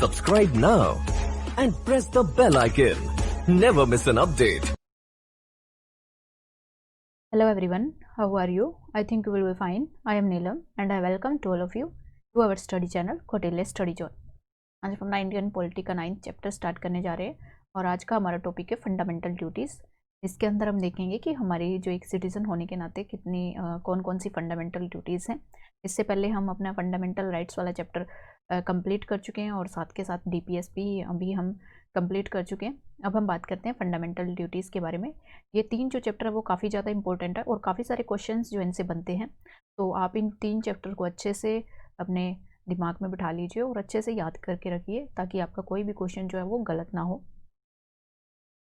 Subscribe now and press the bell icon. Never miss an update. Hello everyone, how are you? I think you will be fine. I am Neelam and I welcome to all of you to our study channel Kautilya Study Zone. आज हम 9th polity का 9th chapter start करने जा रहे हैं और आज का हमारा टॉपिक है फंडामेंटल ड्यूटीज़। इसके अंदर हम देखेंगे कि हमारी जो एक सिटीज़न होने के नाते कितनी कौन कौन सी फंडामेंटल ड्यूटीज़ हैं। इससे पहले हम अपना फंडामेंटल राइट्स वाला चैप्टर कंप्लीट कर चुके हैं और साथ के साथ डीपीएस भी हम कंप्लीट कर चुके हैं। अब हम बात करते हैं फंडामेंटल ड्यूटीज़ के बारे में। ये 3 जो चैप्टर है वो काफ़ी ज़्यादा इंपॉर्टेंट है और काफ़ी सारे क्वेश्चंस जो इनसे बनते हैं, तो आप इन 3 चैप्टर को अच्छे से अपने दिमाग में बिठा लीजिए और अच्छे से याद करके रखिए ताकि आपका कोई भी क्वेश्चन जो है वो गलत ना हो।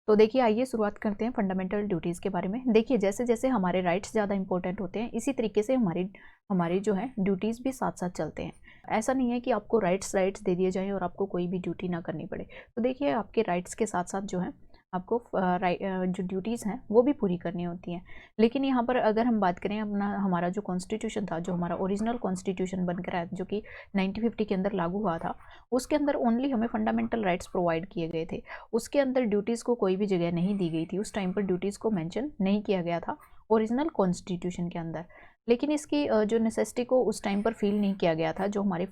तो देखिए, आइए शुरुआत करते हैं फंडामेंटल ड्यूटीज़ के बारे में। देखिए, जैसे जैसे हमारे राइट्स ज़्यादा इंपॉर्टेंट होते हैं, इसी तरीके से हमारी जो है ड्यूटीज़ भी साथ साथ चलते हैं। ऐसा नहीं है कि आपको राइट्स दे दिए जाएं और आपको कोई भी ड्यूटी ना करनी पड़े। तो देखिए, आपके राइट्स के साथ साथ जो है आपको जो ड्यूटीज़ हैं वो भी पूरी करनी होती हैं। लेकिन यहाँ पर अगर हम बात करें हमारा जो कॉन्स्टिट्यूशन था, जो हमारा ओरिजिनल कॉन्स्टिट्यूशन बनकर आया जो कि 1950 के अंदर लागू हुआ था, उसके अंदर ओनली हमें फंडामेंटल राइट्स प्रोवाइड किए गए थे। उसके अंदर ड्यूटीज़ को कोई भी जगह नहीं दी गई थी। उस टाइम पर ड्यूटीज़ को मेंशन नहीं किया गया था ओरिजिनल कॉन्स्टिट्यूशन के अंदर। लेकिन इसकी जो नेसेसिटी को उस टाइम पर फील नहीं किया गया था। जो हमारे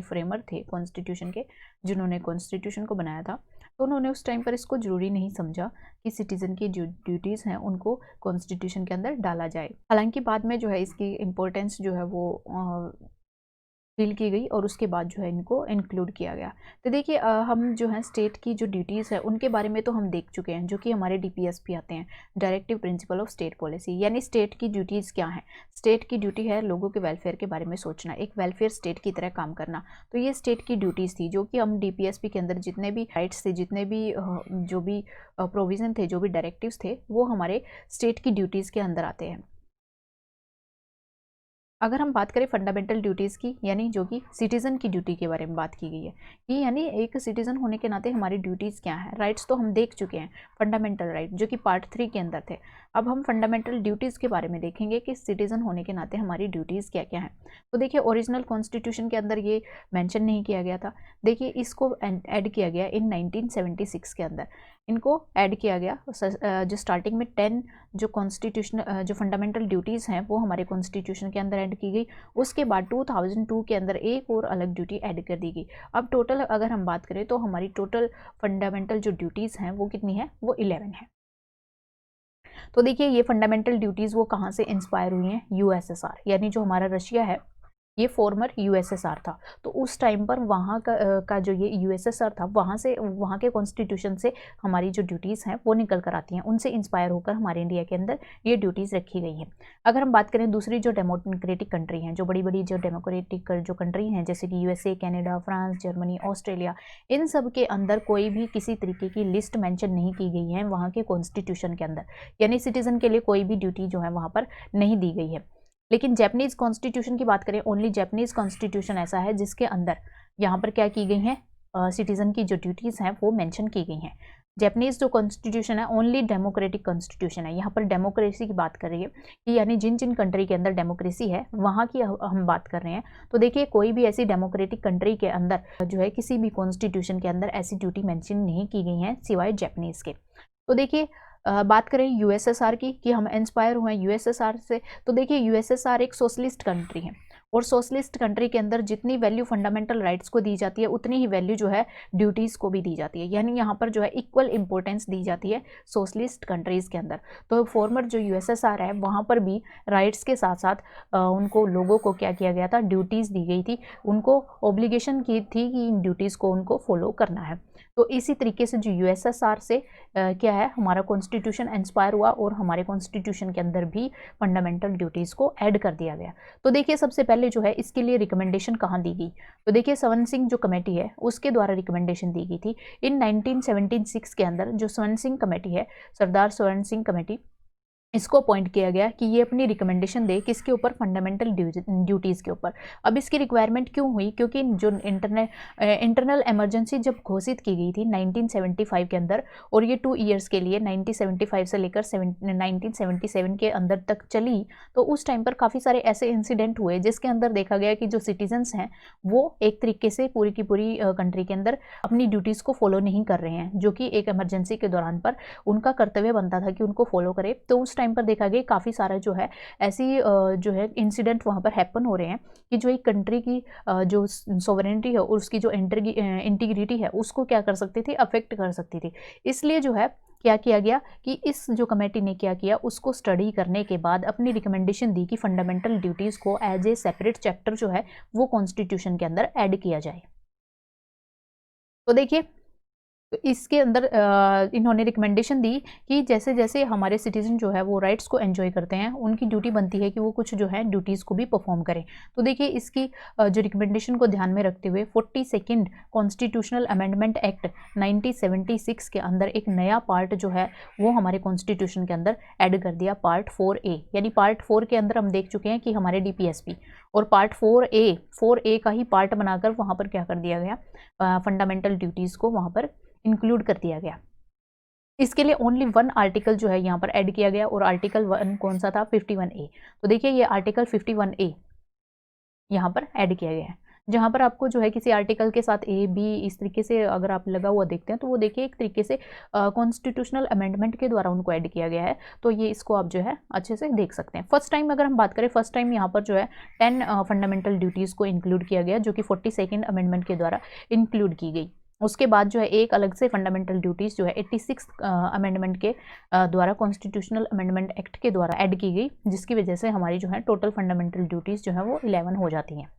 फ्रेमर थे कॉन्स्टिट्यूशन के, जिन्होंने कॉन्स्टिट्यूशन को बनाया था, तो उन्होंने उस टाइम पर इसको ज़रूरी नहीं समझा कि सिटीज़न की जो ड्यूटीज़ हैं उनको कॉन्स्टिट्यूशन के अंदर डाला जाए। हालांकि बाद में जो है इसकी इम्पोर्टेंस जो है वो फील की गई और उसके बाद जो है इनको इंक्लूड किया गया। तो देखिए, हम जो है स्टेट की जो ड्यूटीज़ है उनके बारे में तो हम देख चुके हैं, जो कि हमारे डीपीएस भी आते हैं, directive principle of state policy. यानी स्टेट की ड्यूटीज़ क्या है? स्टेट की ड्यूटी है लोगों के वेलफेयर के बारे में सोचना, एक वेलफेयर स्टेट की तरह काम करना। तो ये स्टेट की ड्यूटीज़ थी, जो कि हम डीपीएसपी के अंदर जितने भी राइट्स थे, जितने भी जो भी प्रोविज़न थे, जो भी डायरेक्टिव्स थे, वो हमारे स्टेट की ड्यूटीज़ के अंदर आते हैं। अगर हम बात करें फंडामेंटल ड्यूटीज़ की, यानी जो कि सिटीज़न की ड्यूटी के बारे में बात की गई है कि यानी एक सिटीज़न होने के नाते हमारी ड्यूटीज़ क्या हैं। राइट्स तो हम देख चुके हैं, फंडामेंटल राइट जो कि पार्ट 3 के अंदर थे। अब हम फंडामेंटल ड्यूटीज़ के बारे में देखेंगे कि सिटीज़न होने के नाते हमारी ड्यूटीज़ क्या क्या हैं। तो देखिए, ओरिजिनल कॉन्स्टिट्यूशन के अंदर ये मेंशन नहीं किया गया था। देखिए, इसको ऐड किया गया इन 1976 के अंदर। इनको ऐड किया गया जो स्टार्टिंग में 10 जो कॉन्स्टिट्यूशन जो फंडामेंटल ड्यूटीज़ हैं वो हमारे कॉन्स्टिट्यूशन के अंदर ऐड की गई। उसके बाद 2002 के अंदर एक और अलग ड्यूटी ऐड कर दी गई। अब टोटल अगर हम बात करें तो हमारी टोटल फंडामेंटल जो ड्यूटीज़ हैं वो कितनी है? वो 11 है। तो देखिए, ये फंडामेंटल ड्यूटीज़ वो कहाँ से इंस्पायर हुई हैं? यूएसएसआर, यानी जो हमारा रशिया है, ये फॉर्मर यूएसएसआर था। तो उस टाइम पर वहाँ का जो ये यूएसएसआर था, वहाँ के कॉन्स्टिट्यूशन से हमारी जो ड्यूटीज़ हैं वो निकल कर आती हैं। उनसे इंस्पायर होकर हमारे इंडिया के अंदर ये ड्यूटीज़ रखी गई हैं। अगर हम बात करें दूसरी जो डेमोक्रेटिक कंट्री हैं, जो बड़ी जो डेमोक्रेटिक जो कंट्री हैं, जैसे कि USA, Canada, France, Germany, Australia, इन सब के अंदर कोई भी किसी तरीके की लिस्ट मेंशन नहीं की गई है वहाँ के कॉन्स्टिट्यूशन के अंदर। यानी सिटीज़न के लिए कोई भी ड्यूटी जो है वहाँ पर नहीं दी गई है। लेकिन जैपनीज़ कॉन्स्टिट्यूशन की बात करें, ओनली जैपनीज़ कॉन्स्टिट्यूशन ऐसा है जिसके अंदर यहाँ पर क्या की गई हैं, सिटीज़न की जो ड्यूटीज़ हैं वो मेंशन की गई हैं। जैपनीज़ जो कॉन्स्टिट्यूशन है ओनली डेमोक्रेटिक कॉन्स्टिट्यूशन है। यहाँ पर डेमोक्रेसी की बात कर रही है कि यानी जिन जिन कंट्री के अंदर डेमोक्रेसी है वहाँ की हम बात कर रहे हैं। तो देखिए, कोई भी ऐसी डेमोक्रेटिक कंट्री के अंदर जो है किसी भी कॉन्स्टिट्यूशन के अंदर ऐसी ड्यूटी मैंशन नहीं की गई हैं सिवाय जैपनीज़ के। तो देखिए, बात करें यूएसएसआर की कि हम इंस्पायर हुए यूएसएसआर से, तो देखिए यूएसएसआर एक सोशलिस्ट कंट्री है और सोशलिस्ट कंट्री के अंदर जितनी वैल्यू फंडामेंटल राइट्स को दी जाती है उतनी ही वैल्यू जो है ड्यूटीज़ को भी दी जाती है। यानी यहाँ पर जो है इक्वल इंपॉर्टेंस दी जाती है सोशलिस्ट कंट्रीज़ के अंदर। तो फॉर्मर जो यूएसएसआर है वहाँ पर भी राइट्स के साथ साथ उनको लोगों को क्या किया गया था? ड्यूटीज़ दी गई थी। उनको ऑब्लिगेशन की थी कि इन ड्यूटीज़ को उनको फॉलो करना है। तो इसी तरीके से जो यूएसएसआर से क्या है, हमारा कॉन्स्टिट्यूशन इंस्पायर हुआ और हमारे कॉन्स्टिट्यूशन के अंदर भी फंडामेंटल ड्यूटीज़ को ऐड कर दिया गया। तो देखिए, सबसे पहले जो है इसके लिए रिकमेंडेशन कहाँ दी गई? तो देखिए, स्वर्ण सिंह जो कमेटी है उसके द्वारा रिकमेंडेशन दी गई थी इन 1976 के अंदर। जो स्वर्ण सिंह कमेटी है, सरदार स्वर्ण सिंह कमेटी, इसको अपॉइंट किया गया कि ये अपनी रिकमेंडेशन दे किसके ऊपर, फंडामेंटल ड्यूटीज़ के ऊपर। अब इसकी रिक्वायरमेंट क्यों हुई, क्योंकि जो इंटरनल इमरजेंसी जब घोषित की गई थी 1975 के अंदर, और ये 2 ईयर्स के लिए 1975 से लेकर 1977 के अंदर तक चली, तो उस टाइम पर काफ़ी सारे ऐसे इंसिडेंट हुए जिसके अंदर देखा गया कि जो सिटीजन्स हैं वो एक तरीके से पूरी की पूरी कंट्री के अंदर अपनी ड्यूटीज़ को फॉलो नहीं कर रहे हैं, जो कि एक इमरजेंसी के दौरान पर उनका कर्तव्य बनता था कि उनको फॉलो करे। तो उस टाइम पर देखा गया काफ़ी सारा जो है ऐसी जो है इंसिडेंट वहाँ पर हैपन हो रहे हैं कि जो एक कंट्री की जो सोवरेनिटी है और उसकी जो इंटीग्रिटी है उसको क्या कर सकती थी, अफेक्ट कर सकती थी। इसलिए जो है क्या किया गया कि इस जो कमेटी ने क्या किया, उसको स्टडी करने के बाद अपनी रिकमेंडेशन दी कि फंडामेंटल ड्यूटीज़ को एज ए सेपरेट चैप्टर जो है वो कॉन्स्टिट्यूशन के अंदर ऐड किया जाए। तो देखिए, तो इसके अंदर इन्होंने रिकमेंडेशन दी कि जैसे जैसे हमारे सिटीजन जो है वो राइट्स को एंजॉय करते हैं, उनकी ड्यूटी बनती है कि वो कुछ जो है ड्यूटीज़ को भी परफॉर्म करें। तो देखिए, इसकी जो रिकमेंडेशन को ध्यान में रखते हुए 42nd कॉन्स्टिट्यूशनल अमेंडमेंट एक्ट 1976 के अंदर एक नया पार्ट जो है वो हमारे कॉन्स्टिट्यूशन के अंदर ऐड कर दिया, पार्ट 4A। यानी पार्ट 4 के अंदर हम देख चुके हैं कि हमारे DPSP, और पार्ट 4A का ही पार्ट बनाकर वहाँ पर क्या कर दिया गया, फंडामेंटल ड्यूटीज़ को वहाँ पर इंक्लूड कर दिया गया। इसके लिए ओनली 1 आर्टिकल जो है यहाँ पर ऐड किया गया, और आर्टिकल 1 कौन सा था, 51A। तो देखिए, ये आर्टिकल 51A यहाँ पर ऐड किया गया है, जहाँ पर आपको जो है किसी आर्टिकल के साथ A B इस तरीके से अगर आप लगा हुआ देखते हैं तो वो देखिए एक तरीके से कॉन्स्टिट्यूशनल अमेंडमेंट के द्वारा उनको ऐड किया गया है। तो ये इसको आप जो है अच्छे से देख सकते हैं। फर्स्ट टाइम अगर हम बात करें, फर्स्ट टाइम यहाँ पर जो है 10 फंडामेंटल ड्यूटीज़ को इंक्लूड किया गया, जो कि 42nd अमेंडमेंट के द्वारा इंक्लूड की गई। उसके बाद जो है एक अलग से फंडामेंटल ड्यूटीज़ जो है 86 अमेंडमेंट के द्वारा, कॉन्स्टिट्यूशनल अमेंडमेंट एक्ट के द्वारा ऐड की गई, जिसकी वजह से हमारी जो है टोटल फंडामेंटल ड्यूटीज़ जो है वो 11 हो जाती हैं।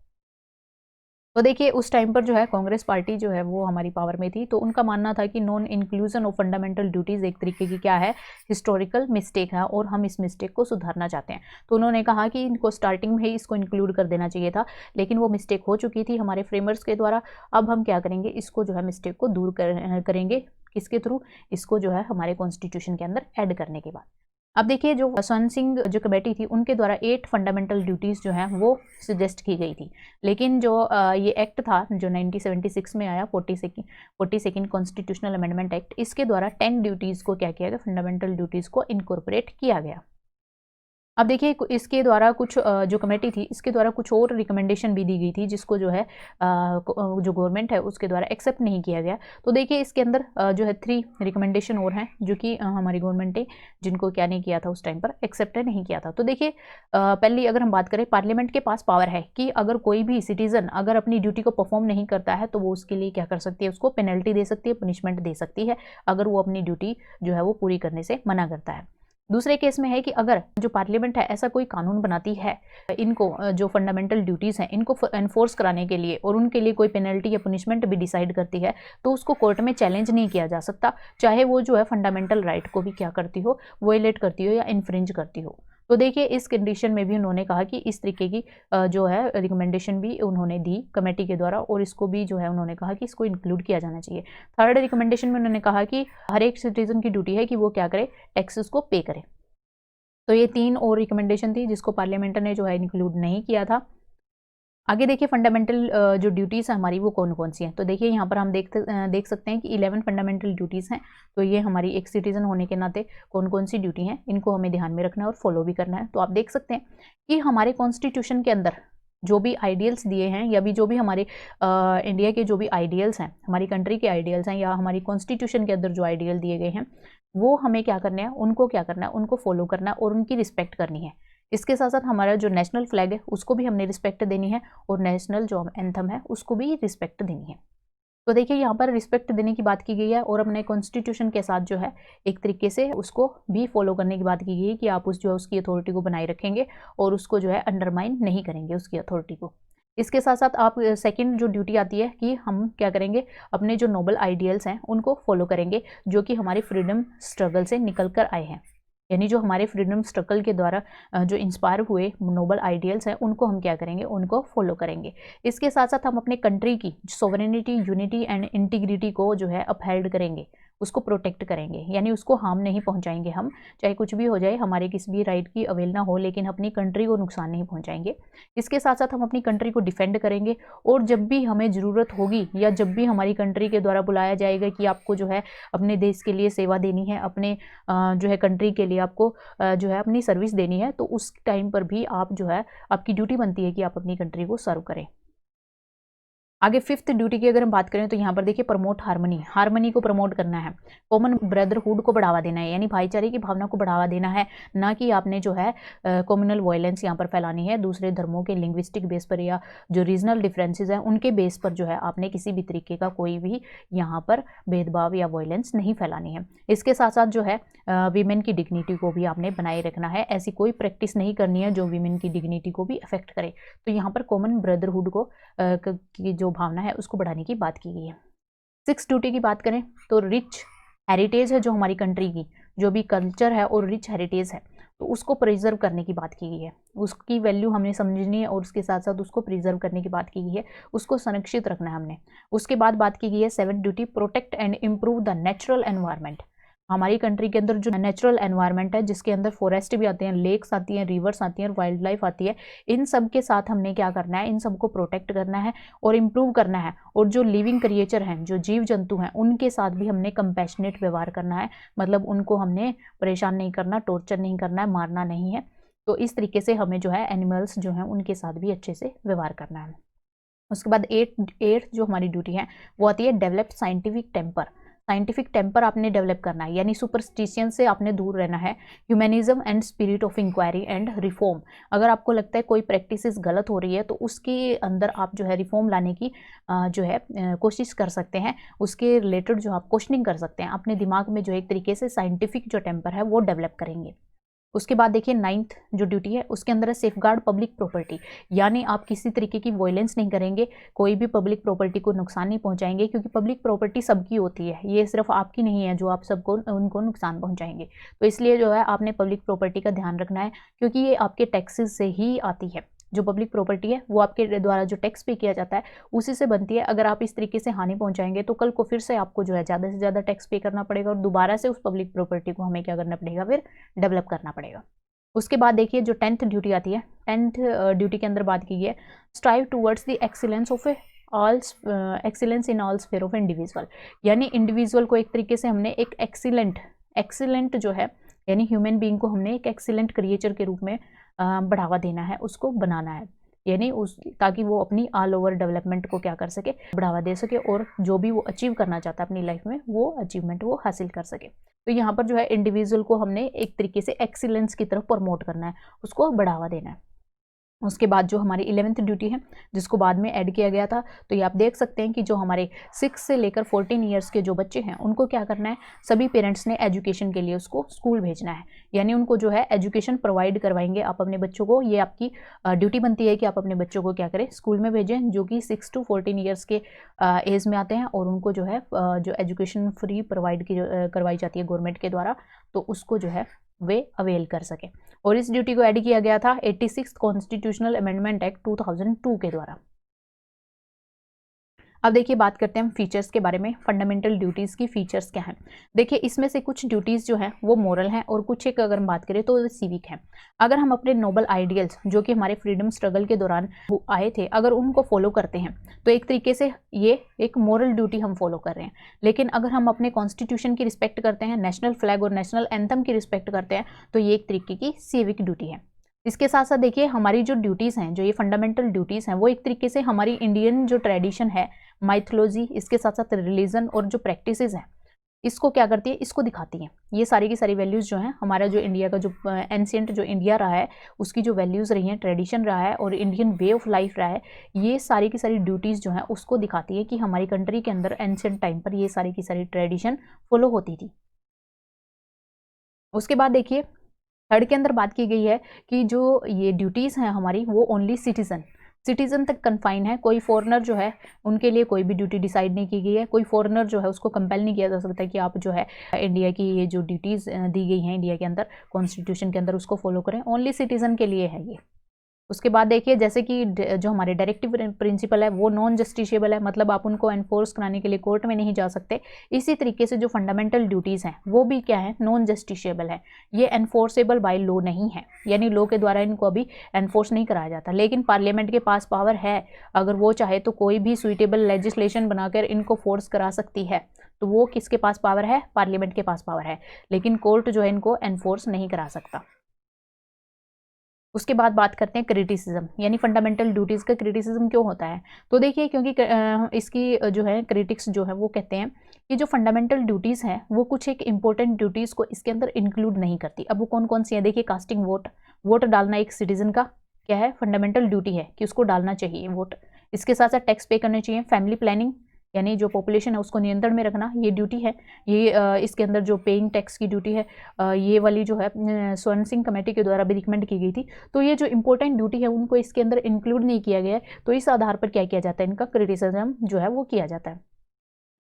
तो देखिए, उस टाइम पर जो है कांग्रेस पार्टी जो है वो हमारी पावर में थी, तो उनका मानना था कि non inclusion of fundamental duties एक तरीके की क्या है, हिस्टोरिकल मिस्टेक है, और हम इस मिस्टेक को सुधारना चाहते हैं। तो उन्होंने कहा कि इनको स्टार्टिंग में ही इसको इंक्लूड कर देना चाहिए था, लेकिन वो मिस्टेक हो चुकी थी हमारे फ्रेमर्स के द्वारा। अब हम क्या करेंगे, इसको जो है मिस्टेक को दूर करेंगे, किसके थ्रू, इसको जो है हमारे कॉन्स्टिट्यूशन के अंदर ऐड करने के बाद। अब देखिए, जो स्वर्ण सिंह जो कमेटी थी उनके द्वारा 8 फंडामेंटल ड्यूटीज़ जो हैं वो सजेस्ट की गई थी, लेकिन जो ये एक्ट था जो 1976 में आया, 42nd कॉन्स्टिट्यूशनल अमेंडमेंट एक्ट, इसके द्वारा 10 ड्यूटीज़ को क्या किया गया, फंडामेंटल ड्यूटीज़ को इनकॉर्पोरेट किया गया। अब देखिए, इसके द्वारा कुछ जो कमेटी थी इसके द्वारा कुछ और रिकमेंडेशन भी दी गई थी, जिसको जो है जो गवर्नमेंट है उसके द्वारा एक्सेप्ट नहीं किया गया। तो देखिए, इसके अंदर जो है 3 रिकमेंडेशन और हैं, जो कि हमारी गवर्नमेंट ने जिनको क्या नहीं किया था, उस टाइम पर एक्सेप्ट नहीं किया था। तो देखिए, पहली अगर हम बात करें, पार्लियामेंट के पास पावर है कि अगर कोई भी सिटीजन अगर अपनी ड्यूटी को परफॉर्म नहीं करता है तो वो उसके लिए क्या कर सकती है, उसको पेनल्टी दे सकती है, पनिशमेंट दे सकती है, अगर वो अपनी ड्यूटी जो है वो पूरी करने से मना करता है। दूसरे केस में है कि अगर जो पार्लियामेंट है ऐसा कोई कानून बनाती है, इनको जो फंडामेंटल ड्यूटीज़ हैं इनको एनफोर्स कराने के लिए, और उनके लिए कोई पेनल्टी या पनिशमेंट भी डिसाइड करती है, तो उसको कोर्ट में चैलेंज नहीं किया जा सकता, चाहे वो जो है फंडामेंटल राइट को भी क्या करती हो, वोलेट करती हो या इन्फ्रिंज करती हो। तो देखिए, इस कंडीशन में भी उन्होंने कहा कि इस तरीके की जो है रिकमेंडेशन भी उन्होंने दी कमेटी के द्वारा, और इसको भी जो है उन्होंने कहा कि इसको इंक्लूड किया जाना चाहिए। थर्ड रिकमेंडेशन में उन्होंने कहा कि हर एक सिटीजन की ड्यूटी है कि वो क्या करे, टैक्सेस को पे करे। तो ये 3 और रिकमेंडेशन थी जिसको पार्लियामेंट ने जो है इंक्लूड नहीं किया था। आगे देखिए, फंडामेंटल जो ड्यूटीज़ है हमारी वो कौन कौन सी हैं। तो देखिए, यहाँ पर हम देख सकते हैं कि 11 फंडामेंटल ड्यूटीज़ हैं। तो ये हमारी एक सिटीज़न होने के नाते कौन कौन सी ड्यूटी हैं, इनको हमें ध्यान में रखना है और फॉलो भी करना है। तो आप देख सकते हैं कि हमारे कॉन्स्टिट्यूशन के अंदर जो भी आइडियल्स दिए हैं, या भी जो भी हमारे इंडिया के जो भी आइडियल्स हैं, हमारी कंट्री के आइडियल्स हैं, या हमारी कॉन्स्टिट्यूशन के अंदर जो आइडियल दिए गए हैं, वो हमें क्या करना है, उनको क्या करना है, उनको फॉलो करना है और उनकी रिस्पेक्ट करनी है। इसके साथ साथ हमारा जो नेशनल फ्लैग है उसको भी हमने रिस्पेक्ट देनी है, और नेशनल जो एंथम है उसको भी रिस्पेक्ट देनी है। तो देखिए, यहाँ पर रिस्पेक्ट देने की बात की गई है, और अपने कॉन्स्टिट्यूशन के साथ जो है एक तरीके से उसको भी फॉलो करने की बात की गई है कि आप जो है उसकी अथॉरिटी को बनाए रखेंगे और उसको जो है अंडरमाइन नहीं करेंगे उसकी अथॉरिटी को। इसके साथ साथ आप सेकंड जो ड्यूटी आती है कि हम क्या करेंगे, अपने जो नोबल आइडियल्स हैं उनको फॉलो करेंगे, जो कि हमारी फ्रीडम स्ट्रगल से निकल कर आए हैं। यानी जो हमारे फ्रीडम स्ट्रगल के द्वारा जो इंस्पायर हुए नोबल आइडियल्स हैं उनको हम क्या करेंगे, उनको फॉलो करेंगे। इसके साथ साथ हम अपने कंट्री की सोवरेनिटी, यूनिटी एंड इंटीग्रिटी को जो है अपहेल्ड करेंगे, उसको प्रोटेक्ट करेंगे, यानी उसको हार्म नहीं पहुंचाएंगे हम, चाहे कुछ भी हो जाए, हमारे किसी भी राइट की अवेल ना हो, लेकिन अपनी कंट्री को नुकसान नहीं पहुंचाएंगे। इसके साथ साथ हम अपनी कंट्री को डिफेंड करेंगे, और जब भी हमें ज़रूरत होगी या जब भी हमारी कंट्री के द्वारा बुलाया जाएगा कि आपको जो है अपने देश के लिए सेवा देनी है, अपने जो है कंट्री के लिए आपको जो है अपनी सर्विस देनी है, तो उस टाइम पर भी आप जो है आपकी ड्यूटी बनती है कि आप अपनी कंट्री को सर्व करें। आगे फिफ्थ ड्यूटी की अगर हम बात करें तो यहाँ पर देखिए प्रमोट हार्मनी, हार्मनी को प्रमोट करना है, कॉमन ब्रदरहुड को बढ़ावा देना है, यानी भाईचारे की भावना को बढ़ावा देना है, ना कि आपने जो है कम्युनल वायलेंस यहाँ पर फैलानी है, दूसरे धर्मों के लिंग्विस्टिक बेस पर या जो रीजनल डिफरेंसेस हैं उनके बेस पर जो है आपने किसी भी तरीके का कोई भी यहाँ पर भेदभाव या वायलेंस नहीं फैलानी है। इसके साथ साथ जो है वीमेन की डिग्निटी को भी आपने बनाए रखना है, ऐसी कोई प्रैक्टिस नहीं करनी है जो वीमेन की डिग्निटी को भी अफेक्ट करे। तो यहाँ पर कॉमन ब्रदरहुड को की जो भावना है उसको बढ़ाने की बात की गई है। सिक्स ड्यूटी की बात करें तो रिच हेरिटेज है जो हमारी कंट्री की, जो भी कल्चर है और रिच हेरिटेज है, तो उसको प्रिजर्व करने की बात की गई है, उसकी वैल्यू हमने समझनी है और उसके साथ साथ उसको प्रिजर्व करने की बात की गई है, उसको संरक्षित रखना है हमने। उसके बाद बात की गई है seven duty protect and improve the natural environment. हमारी कंट्री के अंदर जो नेचुरल एनवायरनमेंट है, जिसके अंदर फॉरेस्ट भी आते हैं, लेक्स आती हैं, रिवर्स आती हैं, वाइल्ड लाइफ आती है, इन सब के साथ हमने क्या करना है, इन सबको प्रोटेक्ट करना है और इम्प्रूव करना है। और जो लिविंग क्रिएचर हैं, जो जीव जंतु हैं, उनके साथ भी हमने कंपैशनेट व्यवहार करना है, मतलब उनको हमने परेशान नहीं करना, टॉर्चर नहीं करना है, मारना नहीं है। तो इस तरीके से हमें जो है एनिमल्स जो हैं उनके साथ भी अच्छे से व्यवहार करना है। उसके बाद एट जो हमारी ड्यूटी है वो आती है develop scientific temper. Scientific temper आपने डेवलप करना है, यानी सुपरस्टिशियन से आपने दूर रहना है। Humanism and spirit of inquiry and reform, अगर आपको लगता है कोई प्रैक्टिस गलत हो रही है तो उसके अंदर आप जो है रिफॉर्म लाने की जो है कोशिश कर सकते हैं, उसके रिलेटेड जो आप क्वेश्चनिंग कर सकते हैं, अपने दिमाग में जो एक तरीके से साइंटिफिक जो टेम्पर है वो डेवलप करेंगे। उसके बाद देखिए नाइन्थ जो ड्यूटी है उसके अंदर है सेफ गार्ड पब्लिक प्रॉपर्टी, यानी आप किसी तरीके की वायलेंस नहीं करेंगे, कोई भी पब्लिक प्रॉपर्टी को नुकसान नहीं पहुंचाएंगे, क्योंकि पब्लिक प्रॉपर्टी सबकी होती है, ये सिर्फ आपकी नहीं है जो आप सबको उनको नुकसान पहुंचाएंगे। तो इसलिए जो है आपने पब्लिक प्रॉपर्टी का ध्यान रखना है, क्योंकि ये आपके टैक्सेस से ही आती है। जो पब्लिक प्रॉपर्टी है वो आपके द्वारा जो टैक्स पे किया जाता है उसी से बनती है। अगर आप इस तरीके से हानि पहुंचाएंगे तो कल को फिर से आपको जो है ज़्यादा से ज़्यादा टैक्स पे करना पड़ेगा और दोबारा से उस पब्लिक प्रॉपर्टी को हमें क्या करना पड़ेगा, फिर डेवलप करना पड़ेगा। उसके बाद देखिए जो 10th ड्यूटी आती है, 10th ड्यूटी के अंदर बात की गई है strive towards the excellence of excellence in all sphere of individual, यानी इंडिविजुअल को एक तरीके से हमने एक एक्सीलेंट जो है यानी ह्यूमन बीइंग को हमने एक एक्सीलेंट क्रिएचर के रूप में बढ़ावा देना है, उसको बनाना है, यानी उस ताकि वो अपनी ऑल ओवर डेवलपमेंट को क्या कर सके, बढ़ावा दे सके और जो भी वो अचीव करना चाहता है अपनी लाइफ में वो अचीवमेंट वो हासिल कर सके। तो यहाँ पर जो है इंडिविजुअल को हमने एक तरीके से एक्सीलेंस की तरफ प्रमोट करना है, उसको बढ़ावा देना है। उसके बाद जो हमारी 11th ड्यूटी है जिसको बाद में ऐड किया गया था, तो ये आप देख सकते हैं कि जो हमारे 6 से लेकर 14 ईयर्स के जो बच्चे हैं उनको क्या करना है, सभी पेरेंट्स ने एजुकेशन के लिए उसको स्कूल भेजना है, यानी उनको जो है एजुकेशन प्रोवाइड करवाएंगे आप अपने बच्चों को। ये आपकी ड्यूटी बनती है कि आप अपने बच्चों को क्या करें, स्कूल में भेजें, जो कि 6 to 14 ईयर्स के एज में आते हैं, और उनको जो है जो एजुकेशन फ्री प्रोवाइड करवाई जाती है गवर्नमेंट के द्वारा, तो उसको जो है वे अवेल कर सके। और इस ड्यूटी को ऐड किया गया था 86 कॉन्स्टिट्यूशनल अमेंडमेंट एक्ट 2002 के द्वारा। अब देखिए बात करते हैं हम फीचर्स के बारे में, फंडामेंटल ड्यूटीज़ की फीचर्स क्या हैं। देखिए इसमें से कुछ ड्यूटीज़ जो हैं वो मोरल हैं और कुछ एक अगर हम बात करें तो सिविक हैं। अगर हम अपने नोबल आइडियल्स जो कि हमारे फ्रीडम स्ट्रगल के दौरान आए थे, अगर उनको फॉलो करते हैं तो एक तरीके से ये एक मोरल ड्यूटी हम फॉलो कर रहे हैं। लेकिन अगर हम अपने कॉन्स्टिट्यूशन की रिस्पेक्ट करते हैं, नेशनल फ्लैग और नेशनल एंथम की रिस्पेक्ट करते हैं, तो ये एक तरीके की सिविक ड्यूटी है। इसके साथ साथ देखिए हमारी जो ड्यूटीज़ हैं, जो ये फंडामेंटल ड्यूटीज़ हैं, वो एक तरीके से हमारी इंडियन जो ट्रेडिशन है, माइथोलॉजी, इसके साथ साथ रिलीजन और जो प्रैक्टिसेस हैं, इसको क्या करती है, इसको दिखाती हैं। ये सारी की सारी वैल्यूज़ जो हैं, हमारा जो इंडिया का जो एंशिएंट जो इंडिया रहा है उसकी जो वैल्यूज़ रही हैं, ट्रेडिशन रहा है और इंडियन वे ऑफ लाइफ रहा है, ये सारी की सारी ड्यूटीज़ जो हैं उसको दिखाती है कि हमारी कंट्री के अंदर एंशिएंट टाइम पर ये सारी की सारी ट्रेडिशन फॉलो होती थी। उसके बाद देखिए थर्ड के अंदर बात की गई है कि जो ये ड्यूटीज़ हैं हमारी वो ओनली सिटीज़न तक कन्फाइन है। कोई फॉरेनर जो है उनके लिए कोई भी ड्यूटी डिसाइड नहीं की गई है। कोई फॉरेनर जो है उसको कंपेल नहीं किया जा सकता कि आप जो है इंडिया की ये जो ड्यूटीज़ दी गई हैं इंडिया के अंदर कॉन्स्टिट्यूशन के अंदर उसको फॉलो करें, ओनली सिटीज़न के लिए है ये। उसके बाद देखिए जैसे कि जो हमारे डायरेक्टिव प्रिंसिपल है वो नॉन जस्टिशिएबल है, मतलब आप उनको एनफोर्स कराने के लिए कोर्ट में नहीं जा सकते। इसी तरीके से जो फंडामेंटल ड्यूटीज़ हैं वो भी क्या है, नॉन जस्टिशिएबल है, ये एनफोर्सेबल बाय लॉ नहीं है, यानी लॉ के द्वारा इनको अभी एनफोर्स नहीं कराया जाता। लेकिन पार्लियामेंट के पास पावर है, अगर वो चाहे तो कोई भी सुइटेबल लेजिस्लेशन बनाकर इनको फोर्स करा सकती है। तो वो किसके पास पावर है, पार्लियामेंट के पास पावर है, लेकिन कोर्ट जो है इनको एनफोर्स नहीं करा सकता। उसके बाद बात करते हैं क्रिटिसिज्म, यानी फंडामेंटल ड्यूटीज़ का क्रिटिसिज्म क्यों होता है। तो देखिए क्योंकि इसकी जो है क्रिटिक्स जो है वो कहते हैं कि जो फंडामेंटल ड्यूटीज़ हैं वो कुछ एक इंपॉर्टेंट ड्यूटीज़ को इसके अंदर इंक्लूड नहीं करती। अब वो कौन कौन सी है, देखिए कास्टिंग वोट, वोट डालना एक सिटीजन का क्या है, फंडामेंटल ड्यूटी है कि उसको डालना चाहिए वोट। इसके साथ साथ टैक्स पे करने चाहिए, फैमिली प्लानिंग यानी जो पॉपुलेशन है उसको नियंत्रण में रखना, ये ड्यूटी है। ये इसके अंदर जो पेइंग टैक्स की ड्यूटी है, ये वाली जो है स्वर्ण सिंह कमेटी के द्वारा भी रिकमेंड की गई थी। तो ये जो इंपॉर्टेंट ड्यूटी है उनको इसके अंदर इंक्लूड नहीं किया गया है, तो इस आधार पर क्या किया जाता है, इनका क्रिटिसिज्म जो है वो किया जाता है।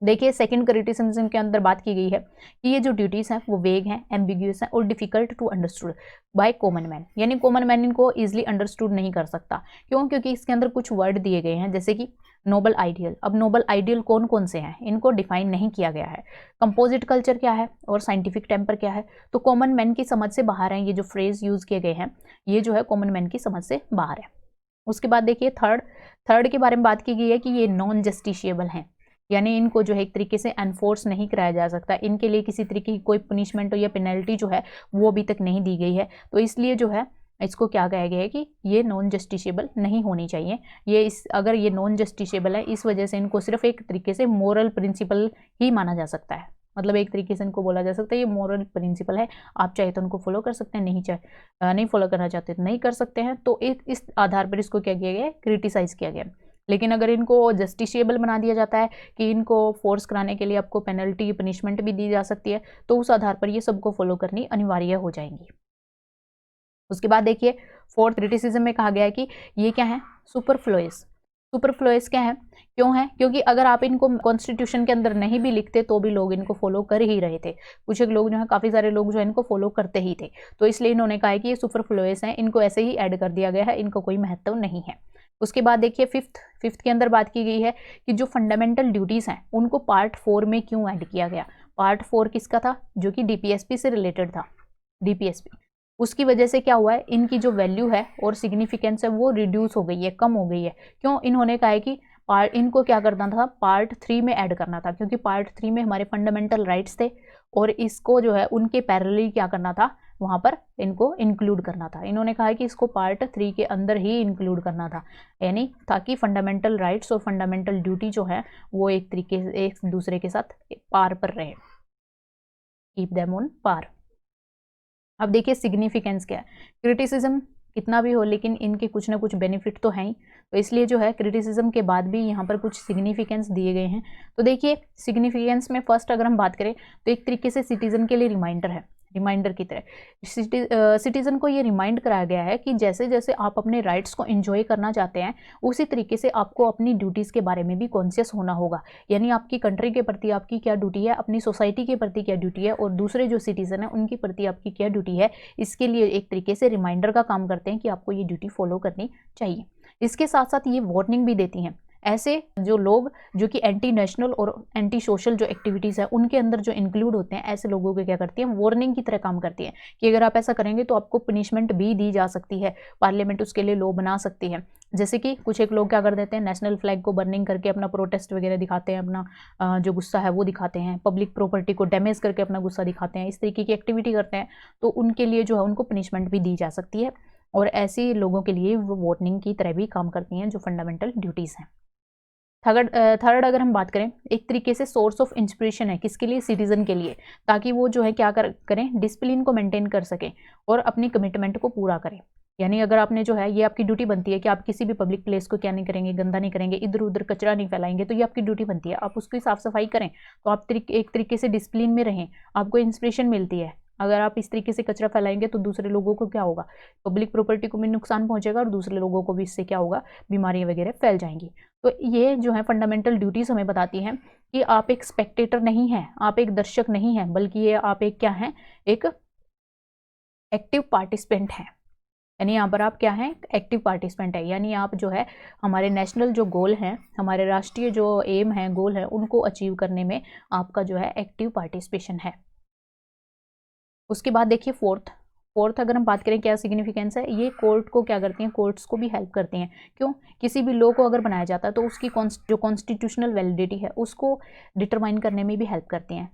देखिए सेकंड क्रिटिसिज्म के अंदर बात की गई है कि ये जो ड्यूटीज़ हैं वो वेग हैं, एम्बिग्यूअस हैं और difficult to understood by common man, यानी कॉमन मैन इनको इजीली अंडरस्टूड नहीं कर सकता। क्यों, क्योंकि इसके अंदर कुछ वर्ड दिए गए हैं जैसे कि नोबल आइडियल। अब नोबल आइडियल कौन कौन से हैं इनको डिफाइन नहीं किया गया है। कंपोजिट कल्चर क्या है और साइंटिफिक टेम्पर क्या है, तो कॉमन मैन की समझ से बाहर है। ये जो फ्रेज यूज किए गए हैं ये जो है कॉमन मैन की समझ से बाहर है। उसके बाद देखिए थर्ड के बारे में बात की गई है कि ये नॉन जस्टिशिएबल हैं, यानी इनको जो है एक तरीके से एनफोर्स नहीं कराया जा सकता, इनके लिए किसी तरीके की कोई पनिशमेंट या पेनल्टी जो है वो अभी तक नहीं दी गई है। तो इसलिए जो है इसको क्या कहा गया है कि ये नॉन जस्टिशिएबल नहीं होनी चाहिए। ये अगर ये नॉन जस्टिशिएबल है इस वजह से इनको सिर्फ एक तरीके से मोरल प्रिंसिपल ही माना जा सकता है, मतलब एक तरीके से इनको बोला जा सकता है ये मोरल प्रिंसिपल है, आप चाहे तो उनको फॉलो कर सकते हैं, नहीं फॉलो करना चाहते तो नहीं कर सकते हैं। तो इस आधार पर इसको क्या किया गया, क्रिटिसाइज किया गया। लेकिन अगर इनको जस्टिशिएबल बना दिया जाता है कि इनको फोर्स कराने के लिए आपको पेनल्टी पनिशमेंट भी दी जा सकती है, तो उस आधार पर ये सबको फॉलो करनी अनिवार्य हो जाएंगी। उसके बाद देखिए फोर्थ क्रिटिसिज्म में कहा गया है कि ये क्या है, सुपरफ्लुअस। सुपरफ्लुअस क्या है, क्यों है, क्योंकि अगर आप इनको कॉन्स्टिट्यूशन के अंदर नहीं भी लिखते तो भी लोग इनको फॉलो कर ही रहे थे। कुछ एक लोग जो है, काफ़ी सारे लोग जो है इनको फॉलो करते ही थे, तो इसलिए इन्होंने कहा है कि ये सुपरफ्लुअस हैं, इनको ऐसे ही ऐड कर दिया गया है, इनको कोई महत्व नहीं है। उसके बाद देखिए फिफ्थ के अंदर बात की गई है कि जो फंडामेंटल ड्यूटीज़ हैं उनको पार्ट 4 में क्यों ऐड किया गया। पार्ट 4 किसका था, जो कि डीपीएसपी से रिलेटेड था, डीपीएसपी। उसकी वजह से क्या हुआ है, इनकी जो वैल्यू है और सिग्निफिकेंस है वो रिड्यूस हो गई है, कम हो गई है। क्यों, इन्होंने कहा है कि इनको क्या करना था, पार्ट 3 में ऐड करना था, क्योंकि पार्ट 3 में हमारे फंडामेंटल राइट्स थे और इसको जो है उनके पैरेलली क्या करना था, वहाँ पर इनको इंक्लूड करना था। इन्होंने कहा है कि इसको पार्ट 3 के अंदर ही इंक्लूड करना था, यानी ताकि फंडामेंटल राइट्स और फंडामेंटल ड्यूटी जो है वो एक तरीके से एक दूसरे के साथ पार पर रहे, कीप देम ऑन पार। अब देखिए सिग्निफिकेंस क्या है, क्रिटिसिज्म कितना भी हो लेकिन इनके कुछ ना कुछ बेनिफिट तो हैं ही, तो इसलिए जो है क्रिटिसिज्म के बाद भी यहाँ पर कुछ सिग्निफिकेंस दिए गए हैं। तो देखिए सिग्निफिकेंस में फर्स्ट अगर हम बात करें तो एक तरीके से सिटीजन के लिए रिमाइंडर है, रिमाइंडर की तरह सिटीजन को ये रिमाइंड कराया गया है कि जैसे जैसे आप अपने राइट्स को एंजॉय करना चाहते हैं उसी तरीके से आपको अपनी ड्यूटीज़ के बारे में भी कॉन्शियस होना होगा, यानी आपकी कंट्री के प्रति आपकी क्या ड्यूटी है, अपनी सोसाइटी के प्रति क्या ड्यूटी है और दूसरे जो सिटीजन है उनके प्रति आपकी क्या ड्यूटी है, इसके लिए एक तरीके से रिमाइंडर का काम करते हैं कि आपको ये ड्यूटी फॉलो करनी चाहिए। इसके साथ साथ ये वार्निंग भी देती हैं, ऐसे जो लोग जो कि एंटी नेशनल और एंटी सोशल जो एक्टिविटीज़ है उनके अंदर जो इंक्लूड होते हैं, ऐसे लोगों को क्या करती हैं, वार्निंग की तरह काम करती हैं कि अगर आप ऐसा करेंगे तो आपको पनिशमेंट भी दी जा सकती है, पार्लियामेंट उसके लिए लॉ बना सकती है। जैसे कि कुछ एक लोग क्या कर देते हैं, नेशनल फ्लैग को बर्निंग करके अपना प्रोटेस्ट वगैरह दिखाते हैं, अपना जो गुस्सा है वो दिखाते हैं, पब्लिक प्रॉपर्टी को डैमेज करके अपना गुस्सा दिखाते हैं, इस तरीके की एक्टिविटी करते हैं, तो उनके लिए जो है उनको पनिशमेंट भी दी जा सकती है और ऐसे लोगों के लिए वो वार्निंग की तरह भी काम करती हैं जो फंडामेंटल ड्यूटीज़ हैं। थर्ड अगर हम बात करें, एक तरीके से सोर्स ऑफ इंस्पिरेशन है, किसके लिए, सिटीजन के लिए, ताकि वो जो है क्या करें, डिसिप्लिन को मेंटेन कर सकें और अपनी कमिटमेंट को पूरा करें। यानी अगर आपने जो है ये आपकी ड्यूटी बनती है कि आप किसी भी पब्लिक प्लेस को क्या नहीं करेंगे, गंदा नहीं करेंगे, इधर उधर कचरा नहीं फैलाएंगे, तो ये आपकी ड्यूटी बनती है, आप उसकी साफ सफाई करें, तो आप एक तरीके से डिसिप्लिन में रहें, आपको इंस्पिरेशन मिलती है। अगर आप इस तरीके से कचरा फैलाएंगे तो दूसरे लोगों को क्या होगा, पब्लिक प्रॉपर्टी को भी नुकसान पहुंचेगा और दूसरे लोगों को भी इससे क्या होगा, बीमारियां वगैरह फैल जाएंगी। तो ये जो है फंडामेंटल ड्यूटीज़ हमें बताती हैं कि आप एक स्पेक्टेटर नहीं हैं, आप एक दर्शक नहीं हैं, बल्कि ये आप एक क्या हैं, एक एक्टिव पार्टिसिपेंट हैं। यानी यहाँ पर आप क्या हैं, एक्टिव पार्टिसिपेंट है, यानी आप जो है हमारे नेशनल जो गोल हैं, हमारे राष्ट्रीय जो एम हैं, गोल हैं, उनको अचीव करने में आपका जो है एक्टिव पार्टिसिपेशन है। उसके बाद देखिए फोर्थ अगर हम बात करें क्या सिग्निफिकेंस है, ये कोर्ट को क्या करती हैं, कोर्ट्स को भी हेल्प करती हैं। क्यों? किसी भी लॉ को अगर बनाया जाता है तो उसकी जो कॉन्स्टिट्यूशनल वैलिडिटी है उसको डिटरमाइन करने में भी हेल्प करती हैं।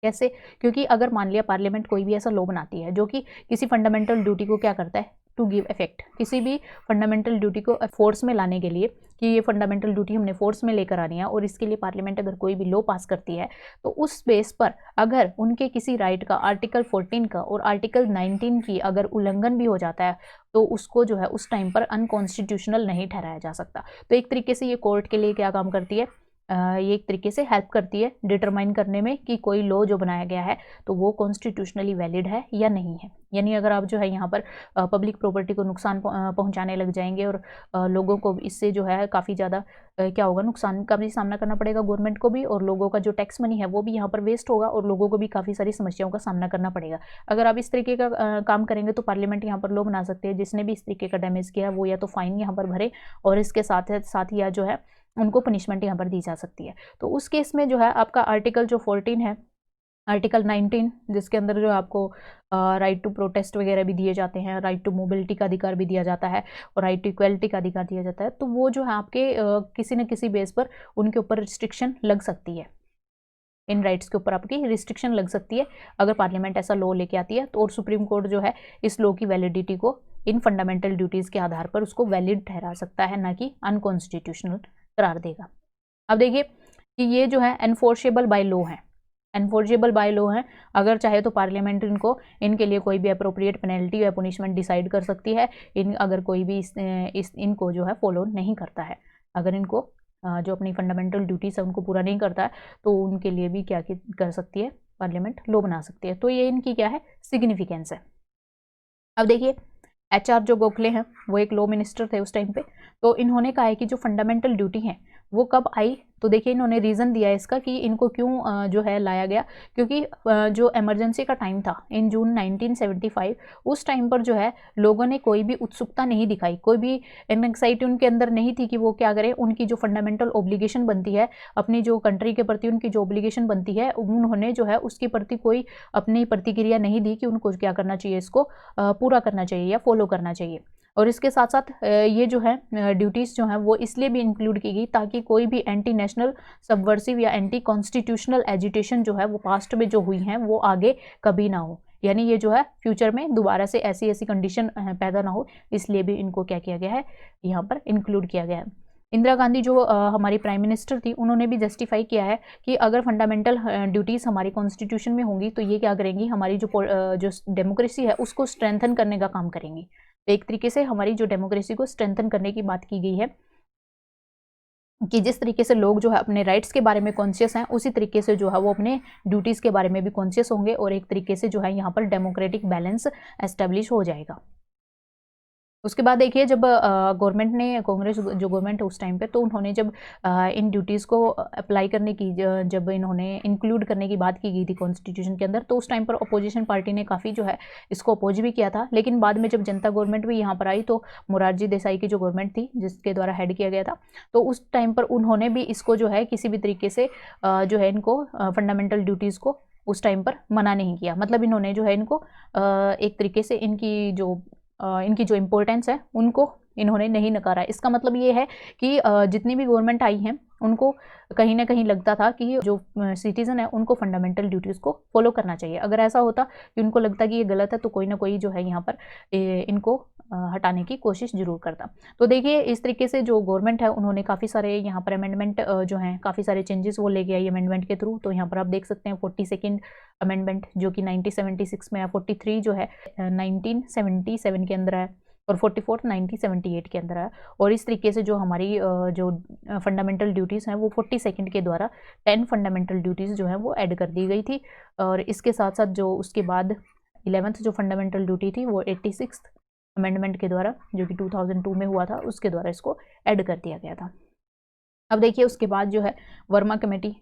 कैसे? क्योंकि अगर मान लिया पार्लियामेंट कोई भी ऐसा लॉ बनाती है जो कि किसी फंडामेंटल ड्यूटी को क्या करता है, टू गिव इफेक्ट, किसी भी फंडामेंटल ड्यूटी को फोर्स में लाने के लिए कि ये फंडामेंटल ड्यूटी हमने फोर्स में लेकर आनी है, और इसके लिए पार्लियामेंट अगर कोई भी लॉ पास करती है तो उस बेस पर अगर उनके किसी राइट का आर्टिकल 14 का और आर्टिकल 19 की अगर उल्लंघन भी हो जाता है तो उसको जो है उस टाइम पर अनकॉन्स्टिट्यूशनल नहीं ठहराया जा सकता। तो एक तरीके से ये कोर्ट के लिए क्या काम करती है, ये एक तरीके से हेल्प करती है डिटरमाइन करने में कि कोई लॉ जो बनाया गया है तो वो कॉन्स्टिट्यूशनली वैलिड है या नहीं है। यानी अगर आप जो है यहाँ पर पब्लिक प्रॉपर्टी को नुकसान पहुँचाने लग जाएंगे और लोगों को इससे जो है काफ़ी ज़्यादा क्या होगा, नुकसान का भी सामना करना पड़ेगा गवर्नमेंट को भी, और लोगों का जो टैक्स मनी है वो भी यहाँ पर वेस्ट होगा और लोगों को भी काफ़ी सारी समस्याओं का सामना करना पड़ेगा। अगर आप इस तरीके का काम करेंगे तो पार्लियामेंट यहाँ पर लॉ बना सकते हैं, जिसने भी इस तरीके का डैमेज किया वो या तो फाइन यहाँ पर भरे और इसके साथ ही या जो है उनको पनिशमेंट यहाँ पर दी जा सकती है। तो उस केस में जो है आपका आर्टिकल जो 14 है, आर्टिकल 19 जिसके अंदर जो आपको राइट टू प्रोटेस्ट वगैरह भी दिए जाते हैं, राइट टू मोबिलिटी का अधिकार भी दिया जाता है और राइट टू इक्वलिटी का अधिकार दिया जाता है, तो वो जो है आपके किसी न किसी बेस पर उनके ऊपर रिस्ट्रिक्शन लग सकती है, इन राइट्स के ऊपर आपकी रिस्ट्रिक्शन लग सकती है अगर पार्लियामेंट ऐसा लॉ लेके आती है। तो और सुप्रीम कोर्ट जो है इस लॉ की वैलिडिटी को इन फंडामेंटल ड्यूटीज़ के आधार पर उसको वैलिड ठहरा सकता है, ना कि अनकॉन्स्टिट्यूशनल करार देगा। अब देखिए कि ये जो है एनफोर्सेबल बाय लॉ है, एनफोर्सेबल बाय लॉ है, अगर चाहे तो पार्लियामेंट इनके लिए कोई भी अप्रोप्रिएट पेनल्टी या पुनिशमेंट डिसाइड कर सकती है अगर कोई भी इनको जो है फॉलो नहीं करता है, अगर इनको जो अपनी फंडामेंटल ड्यूटीज़ है उनको पूरा नहीं करता है तो उनके लिए भी क्या कर सकती है, पार्लियामेंट लॉ बना सकती है। तो ये इनकी क्या है, सिग्निफिकेंस है। अब देखिए HR जो गोखले हैं वो एक लॉ मिनिस्टर थे उस टाइम पे, तो इन्होंने कहा है कि जो फंडामेंटल ड्यूटी है वो कब आई, तो देखिए इन्होंने रीज़न दिया है इसका कि इनको क्यों जो है लाया गया, क्योंकि जो इमरजेंसी का टाइम था इन जून 1975, उस टाइम पर जो है लोगों ने कोई भी उत्सुकता नहीं दिखाई, कोई भी एंग्जाइटी उनके अंदर नहीं थी कि वो क्या करें, उनकी जो फंडामेंटल ऑब्लिगेशन बनती है अपनी जो कंट्री के प्रति, उनकी जो ऑब्लिगेशन बनती है उन्होंने जो है उसके प्रति कोई अपनी प्रतिक्रिया नहीं दी कि उनको क्या करना चाहिए, इसको पूरा करना चाहिए या फॉलो करना चाहिए। और इसके साथ साथ ये जो है ड्यूटीज़ जो हैं वो इसलिए भी इंक्लूड की गई ताकि कोई भी एंटी नेशनल, सबवर्सिव या एंटी कॉन्स्टिट्यूशनल एजिटेशन जो है वो पास्ट में जो हुई हैं वो आगे कभी ना हो, यानी ये जो है फ्यूचर में दोबारा से ऐसी कंडीशन पैदा ना हो, इसलिए भी इनको क्या किया गया है, यहाँ पर इंक्लूड किया गया है। इंदिरा गांधी जो हमारी प्राइम मिनिस्टर थी उन्होंने भी जस्टिफाई किया है कि अगर फंडामेंटल ड्यूटीज़ हमारी कॉन्स्टिट्यूशन में होंगी तो ये क्या करेंगी, हमारी जो डेमोक्रेसी है उसको स्ट्रेंथन करने का काम करेंगी। तो एक तरीके से हमारी जो डेमोक्रेसी को स्ट्रेंथन करने की बात की गई है कि जिस तरीके से लोग जो है अपने राइट्स के बारे में कॉन्शियस हैं उसी तरीके से जो है वो अपने ड्यूटीज़ के बारे में भी कॉन्शियस होंगे और एक तरीके से जो है यहाँ पर डेमोक्रेटिक बैलेंस एस्टेब्लिश हो जाएगा। उसके बाद देखिए जब गवर्नमेंट ने, कांग्रेस जो गवर्नमेंट है उस टाइम पे, तो उन्होंने जब इन ड्यूटीज़ को अप्लाई करने की, जब इन्होंने इंक्लूड करने की बात की गई थी कॉन्स्टिट्यूशन के अंदर, तो उस टाइम पर अपोजिशन पार्टी ने काफ़ी जो है इसको अपोज भी किया था, लेकिन बाद में जब जनता गवर्नमेंट भी यहाँ पर आई तो मोरारजी देसाई की जो गवर्नमेंट थी जिसके द्वारा हेड किया गया था, तो उस टाइम पर उन्होंने भी इसको जो है किसी भी तरीके से जो है इनको फंडामेंटल ड्यूटीज़ को उस टाइम पर मना नहीं किया, मतलब इन्होंने जो है इनको एक तरीके से इनकी जो इम्पोर्टेंस है उनको इन्होंने नहीं नकारा। इसका मतलब ये है कि जितनी भी गवर्नमेंट आई हैं उनको कहीं ना कहीं लगता था कि जो सिटीज़न है उनको फंडामेंटल ड्यूटीज़ को फॉलो करना चाहिए। अगर ऐसा होता कि उनको लगता कि ये गलत है तो कोई ना कोई जो है यहाँ पर इनको हटाने की कोशिश जरूर करता। तो देखिए इस तरीके से जो गवर्नमेंट है उन्होंने काफ़ी सारे यहाँ पर अमेंडमेंट जो हैं, काफ़ी सारे चेंजेस वो लेके आई अमेंडमेंट के थ्रू। तो यहाँ पर आप देख सकते हैं 42nd अमेंडमेंट जो कि 1976 में है, 43 जो है 1977 के अंदर है और 44 1978 के अंदर है। और इस तरीके से जो हमारी जो फंडामेंटल ड्यूटीज़ हैं वो 42nd के द्वारा 10 फंडामेंटल ड्यूटीज़ जो हैं वो ऐड कर दी गई थी। और इसके साथ साथ जो उसके बाद 11th जो फंडामेंटल ड्यूटी थी वो 86th अमेंडमेंट के द्वारा जो कि 2002 में हुआ था उसके द्वारा इसको ऐड कर दिया गया था। अब देखिए उसके बाद जो है वर्मा कमेटी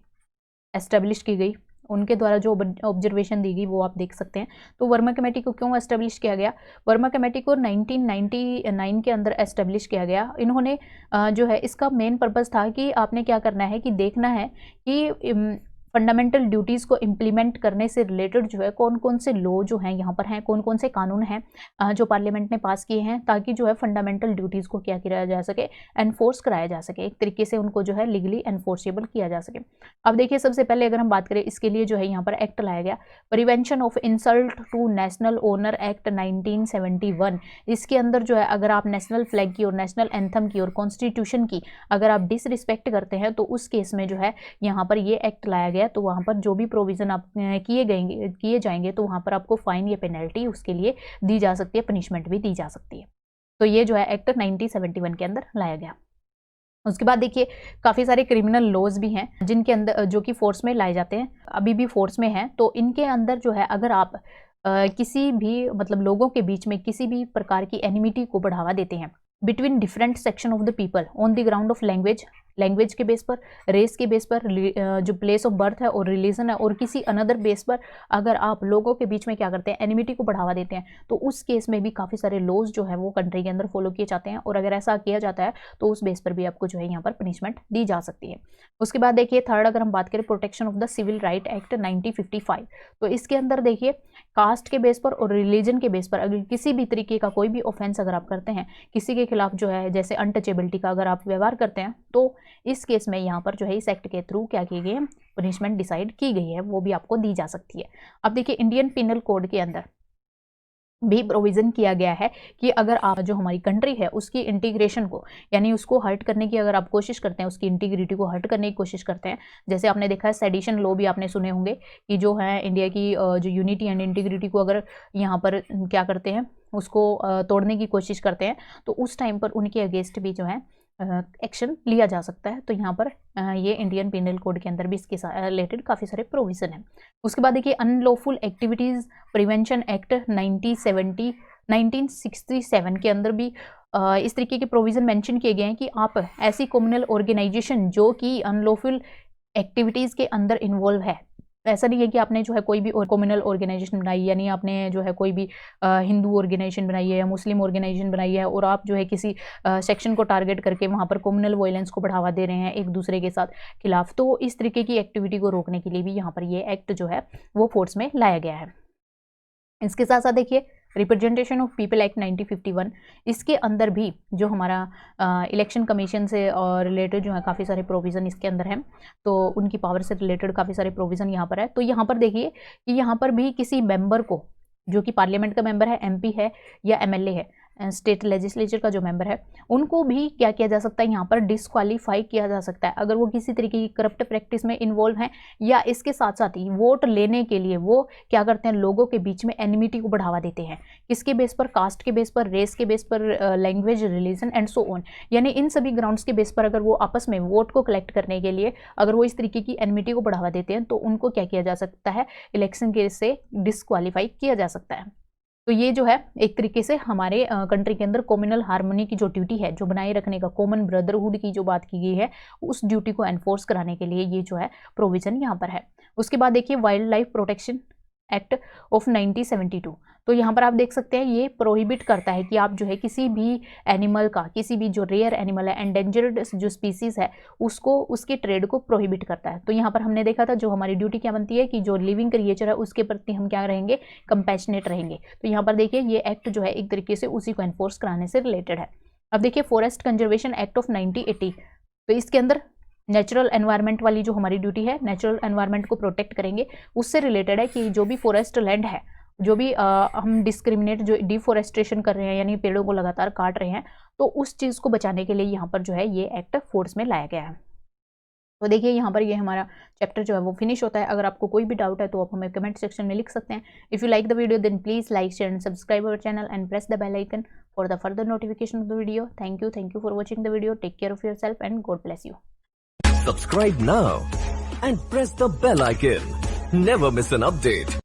एस्टेब्लिश की गई उनके द्वारा जो ऑब्जर्वेशन दी गई वो आप देख सकते हैं। तो वर्मा कमेटी को क्यों एस्टेब्लिश किया गया? वर्मा कमेटी को 1999 के अंदर एस्टेब्लिश किया गया। इन्होंने जो है इसका मेन पर्पस था कि आपने क्या करना है कि देखना है कि फंडामेंटल ड्यूटीज़ को इम्प्लीमेंट करने से रिलेटेड जो है कौन कौन से लॉ जो हैं यहाँ पर हैं, कौन कौन से कानून हैं जो पार्लियामेंट ने पास किए हैं, ताकि जो है फंडामेंटल ड्यूटीज़ को क्या किया जा सके, एनफोर्स कराया जा सके, एक तरीके से उनको जो है लीगली एनफोर्सेबल किया जा सके। अब देखिए सबसे पहले अगर हम बात करें इसके लिए जो है यहाँ पर एक्ट लाया गया, prevention of insult to national honour act 1971। इसके अंदर जो है अगर आप नेशनल फ्लैग की और नेशनल एंथम की और कॉन्स्टिट्यूशन की अगर आप डिसरिस्पेक्ट करते हैं तो उस केस में जो है यहाँ पर ये एक्ट लाया गया। तो वहाँ पर जो भी प्रोविज़न आप किए जाएंगे तो वहाँ पर आपको फाइन या पेनल्टी उसके लिए दी जा सकती है, पनिशमेंट भी दी जा सकती है। तो ये जो है एक्ट 1971 के अंदर लाया गया। उसके बाद देखिए काफ़ी सारे क्रिमिनल लॉज भी हैं जिनके अंदर जो कि फोर्स में लाए जाते हैं, अभी भी फोर्स में हैं। तो इनके अंदर जो है अगर आप किसी भी मतलब लोगों के बीच में किसी भी प्रकार की एनिमिटी को बढ़ावा देते हैं between different section of the people on the ground of language के बेस पर, रेस के बेस पर, जो प्लेस ऑफ बर्थ है और रिलीजन है और किसी अनदर बेस पर अगर आप लोगों के बीच में क्या करते हैं, एनिमिटी को बढ़ावा देते हैं, तो उस केस में भी काफ़ी सारे लॉज जो है वो कंट्री के अंदर फॉलो किए जाते हैं। और अगर ऐसा किया जाता है तो उस बेस पर भी आपको जो है यहाँ पर पनिशमेंट दी जा सकती है। उसके बाद देखिए थर्ड अगर हम बात करें protection of the civil right act 1955, तो इसके अंदर देखिए कास्ट के बेस पर और रिलीजन के बेस पर अगर किसी भी तरीके का कोई भी ऑफेंस अगर आप करते हैं, किसी के खिलाफ जो है जैसे अनटचेबिलिटी का अगर आप व्यवहार करते हैं, तो इस केस में यहाँ पर जो है इस एक्ट के थ्रू क्या की गई है, पनिशमेंट डिसाइड की गई है, वो भी आपको दी जा सकती है। अब देखिए इंडियन पिनल कोड के अंदर भी प्रोविज़न किया गया है कि अगर आप जो हमारी कंट्री है उसकी इंटीग्रेशन को यानी उसको हर्ट करने की अगर आप कोशिश करते हैं, उसकी इंटीग्रिटी को हर्ट करने की कोशिश करते हैं, जैसे आपने देखा है सेडिशन लॉ भी आपने सुने होंगे कि जो है इंडिया की जो यूनिटी एंड इंटीग्रिटी को अगर यहाँ पर क्या करते हैं उसको तोड़ने की कोशिश करते हैं, तो उस टाइम पर उनके अगेंस्ट भी जो है एक्शन लिया जा सकता है। तो यहाँ पर ये इंडियन पिनल कोड के अंदर भी इसके रिलेटेड काफ़ी सारे प्रोविज़न हैं। उसके बाद देखिए अनलॉफुल एक्टिविटीज़ प्रिवेंशन एक्ट 1967 के अंदर भी इस तरीके के प्रोविज़न मेंशन किए गए हैं कि आप ऐसी कम्युनल ऑर्गेनाइजेशन जो कि अनलॉफुल एक्टिविटीज़ के अंदर इन्वॉल्व है, ऐसा नहीं है कि आपने जो है कोई भी कम्युनल ऑर्गेनाइजेशन बनाई, यानी आपने जो है कोई भी हिंदू ऑर्गेनाइजेशन बनाई है या मुस्लिम ऑर्गेनाइजेशन बनाई है और आप जो है किसी सेक्शन को टारगेट करके वहाँ पर कम्युनल वायलेंस को बढ़ावा दे रहे हैं एक दूसरे के साथ खिलाफ, तो इस तरीके की एक्टिविटी को रोकने के लिए भी यहाँ पर ये एक्ट जो है वो फोर्स में लाया गया है। इसके साथ साथ देखिए रिप्रेजेंटेशन ऑफ पीपल एक्ट 1951, इसके अंदर भी जो हमारा इलेक्शन कमीशन से और रिलेटेड जो है काफ़ी सारे प्रोविज़न इसके अंदर हैं, तो उनकी पावर से रिलेटेड काफ़ी सारे प्रोविज़न यहाँ पर है। तो यहाँ पर देखिए कि यहाँ पर भी किसी मेंबर को जो कि पार्लियामेंट का मेंबर है, एमपी है या एमएलए है, स्टेट लेजिस्लेचर का जो मेंबर है, उनको भी क्या किया जा सकता है, यहाँ पर डिस्क्वालीफाई किया जा सकता है अगर वो किसी तरीके की करप्ट प्रैक्टिस में इन्वॉल्व हैं या इसके साथ साथ ही वोट लेने के लिए वो क्या करते हैं, लोगों के बीच में एनिमिटी को बढ़ावा देते हैं। किसके बेस पर? कास्ट के बेस पर, रेस के बेस पर, language, religion and so on, यानी इन सभी ग्राउंड्स के बेस पर अगर वो आपस में वोट को कलेक्ट करने के लिए अगर वो इस तरीके की एनिमिटी को बढ़ावा देते हैं तो उनको क्या किया जा सकता है, इलेक्शन के से डिस्क्वालीफाई किया जा सकता है। तो ये जो है एक तरीके से हमारे कंट्री के अंदर कम्युनल हार्मनी की जो ड्यूटी है, जो बनाए रखने का, कॉमन ब्रदरहुड की जो बात की गई है, उस ड्यूटी को एनफोर्स कराने के लिए ये जो है प्रोविज़न यहाँ पर है। उसके बाद देखिए wild life protection act of 1972, तो यहाँ पर आप देख सकते हैं ये प्रोहिबिट करता है कि आप जो है किसी भी एनिमल का, किसी भी जो रेयर एनिमल है, एंडेंजर्ड जो स्पीसीज़ है, उसको उसके ट्रेड को प्रोहिबिट करता है। तो यहाँ पर हमने देखा था जो हमारी ड्यूटी क्या बनती है कि जो लिविंग क्रिएचर है उसके प्रति हम क्या रहेंगे, कंपैशनेट रहेंगे। तो यहाँ पर देखिए ये एक्ट जो है एक तरीके से उसी को एनफोर्स कराने से रिलेटेड है। अब देखिए फॉरेस्ट कंजर्वेशन एक्ट ऑफ 1980, तो इसके अंदर नेचुरल एनवायरनमेंट वाली जो हमारी ड्यूटी है, नेचुरल एनवायरनमेंट को प्रोटेक्ट करेंगे, उससे रिलेटेड है कि जो भी फॉरेस्ट लैंड है, जो भी हम डिस्क्रिमिनेट जो डिफॉरेस्टेशन कर रहे हैं यानी पेड़ों को लगातार काट रहे हैं, तो उस चीज़ को बचाने के लिए यहाँ पर जो है ये एक्ट फोर्स में लाया गया है। तो देखिए यहाँ पर ये हमारा चैप्टर जो है वो फिनिश होता है। अगर आपको कोई भी डाउट है तो आप हमें कमेंट सेक्शन में लिख सकते हैं। If you like the video then please like, share and subscribe our channel and press the bell icon for the further notification of the video. Thank you for watching the video. Take care of yourself and God bless you. Subscribe now and press the bell icon. Never miss an update.